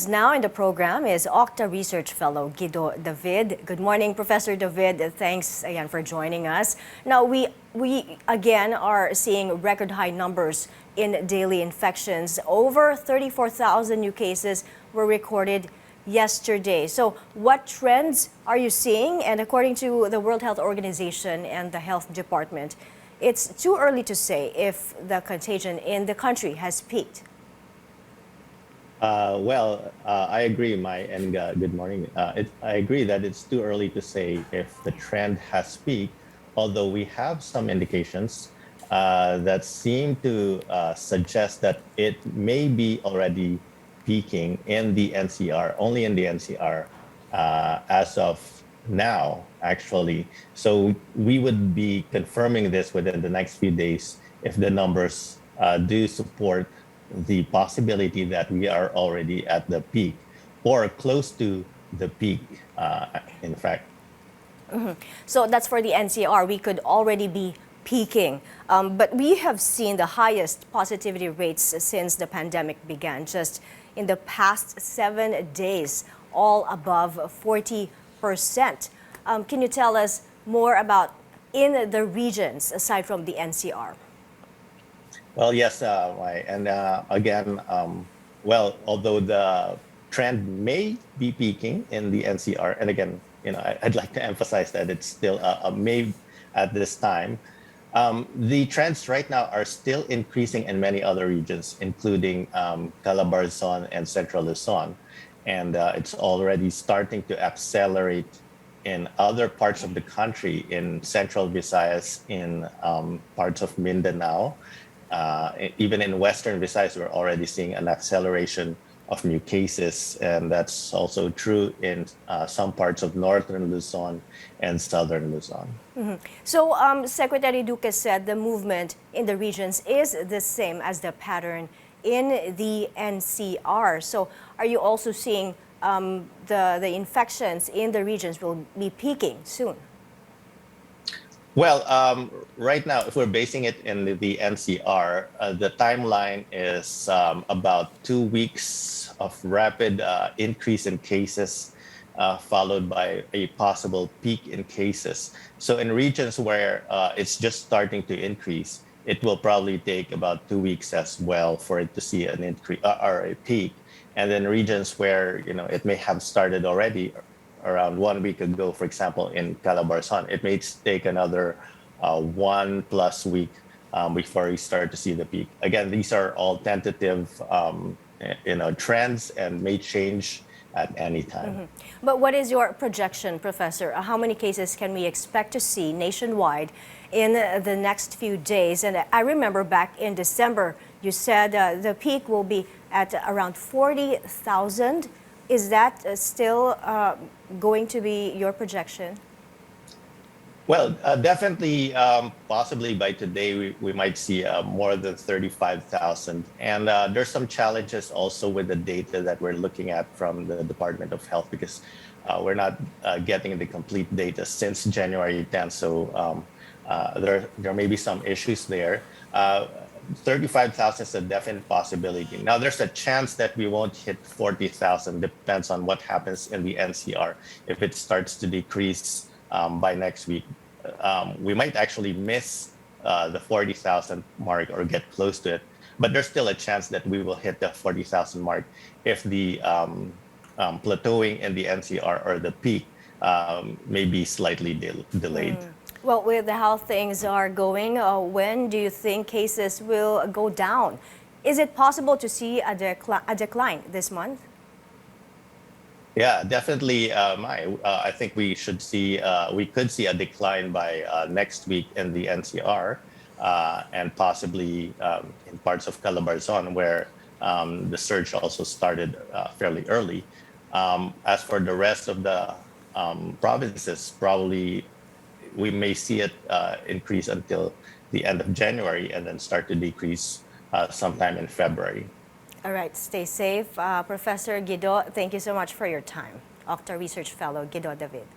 us now in the program is OCTA Research Fellow Guido David. Good morning, Professor David. Thanks again for joining us. Now, we again are seeing record high numbers in daily infections. Over 34,000 new cases were recorded yesterday. So what trends are you seeing? And according to the World Health Organization and the Health Department, it's too early to say if the contagion in the country has peaked. I agree, and good morning. I agree that it's too early to say if the trend has peaked, although we have some indications that seem to suggest that it may be already peaking in the NCR, only in the NCR as of now, actually. So we would be confirming this within the next few days if the numbers do support the possibility that we are already at the peak or close to the peak, in fact. So that's for the NCR. We could already be peaking. But we have seen the highest positivity rates since the pandemic began, just in the past 7 days, all above 40%. Can you tell us more about in the regions aside from the NCR? Well, yes, again, although the trend may be peaking in the NCR, and again, I'd like to emphasize that it's still a may at this time. The trends right now are still increasing in many other regions, including Calabarzon and Central Luzon, and it's already starting to accelerate in other parts of the country, in Central Visayas, in parts of Mindanao. Even in Western Visayas, we're already seeing an acceleration of new cases, and that's also true in some parts of Northern Luzon and Southern Luzon. So Secretary Duque said the movement in the regions is the same as the pattern in the NCR. So are you also seeing the infections in the regions will be peaking soon? Well, right now, if we're basing it in the NCR, the timeline is about 2 weeks of rapid increase in cases, followed by a possible peak in cases. So in regions where it's just starting to increase, it will probably take about 2 weeks as well for it to see an increase or a peak. And then regions where it may have started already around 1 week ago, for example, in Calabarzon, it may take another 1+ week before we start to see the peak. Again, these are all tentative, trends and may change at any time. But what is your projection, Professor? How many cases can we expect to see nationwide in the next few days? And I remember back in December, you said the peak will be at around 40,000. Is that still going to be your projection? Well, definitely, possibly by today, we might see more than 35,000. And there's some challenges also with the data that we're looking at from the Department of Health, because we're not getting the complete data since January 10th. So there may be some issues there. 35,000 is a definite possibility. Now, there's a chance that we won't hit 40,000, depends on what happens in the NCR. If it starts to decrease by next week, we might actually miss the 40,000 mark or get close to it. But there's still a chance that we will hit the 40,000 mark if the plateauing in the NCR or the peak may be slightly delayed. Well, with how things are going, when do you think cases will go down? Is it possible to see a decline this month? Yeah, definitely. I think we could see a decline by next week in the NCR and possibly in parts of Calabarzon, where the surge also started fairly early. As for the rest of the provinces, probably we may see it increase until the end of January and then start to decrease sometime in February. All right, stay safe. Professor Guido, thank you so much for your time. OCTA Research Fellow Guido David.